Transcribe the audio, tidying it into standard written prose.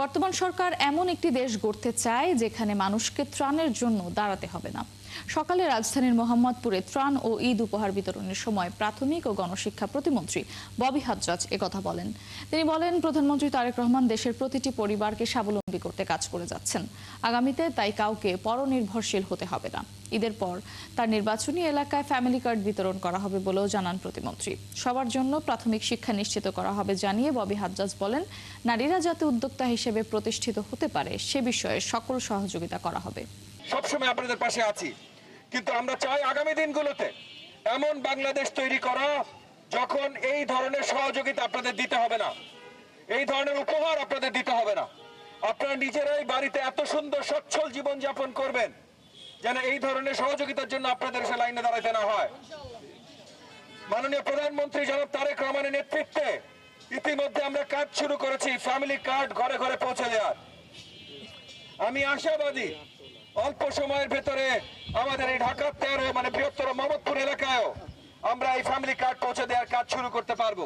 বর্তমান সরকার এমন একটি দেশ গড়তে চায় যেখানে মানুষকে ত্রাণের জন্য দাঁড়াতে হবে না। সকালে রাজধানীর মোহাম্মদপুরে ত্রাণ ও ঈদ উপহার বিতরণের সময় প্রাথমিক ও গণশিক্ষা প্রতিমন্ত্রী ববি হাজ্জাজ একথা বলেন। তিনি বলেন, প্রধানমন্ত্রী তারেক রহমান দেশের প্রতিটি পরিবারকে স্বাবলম্বী করতে কাজ করে যাচ্ছেন। আগামীতে তাই কাউকে পরনির্ভরশীল হতে হবে না। ঈদের পর তার নির্বাচনী এলাকায় ফ্যামিলি কার্ড বিতরণ করা হবে বলেও জানান প্রতিমন্ত্রী। সবার জন্য প্রাথমিক শিক্ষা নিশ্চিত করা হবে জানিয়ে ববি হাজ্জাজ বলেন, নারীরা যাতে উদ্যোক্তা হিসেবে প্রতিষ্ঠিত হতে পারে সে বিষয়ে সকল সহযোগিতা করা হবে। সবসময় আপনাদের পাশে আছি, কিন্তু আমরা চাই আগামী দিনগুলোতে এমন বাংলাদেশ তৈরি করা যখন এই ধরনের সহযোগিতা আপনাদের দিতে হবে না, এই ধরনের উপহার আপনাদের দিতে হবে না। আপনারা নিজেরাই বাড়িতে এত সুন্দর সচ্ছল জীবন যাপন করবেন যেন এই ধরনের সহযোগিতার জন্য আপনাদের সে লাইনে দাঁড়াতে না হয়। মাননীয় প্রধানমন্ত্রী জনাব তারেক রহমানের নেতৃত্বে ইতিমধ্যে আমরা কাজ শুরু করেছি ফ্যামিলি কার্ড ঘরে ঘরে পৌঁছে দেওয়ার। আমি আশাবাদী অল্প সময়ের ভেতরে আমাদের এই ঢাকার 13 বৃহত্তর মোহাম্মদপুর এলাকায়ও আমরা এই ফ্যামিলি কার্ড পৌঁছে দেওয়ার কাজ শুরু করতে পারবো।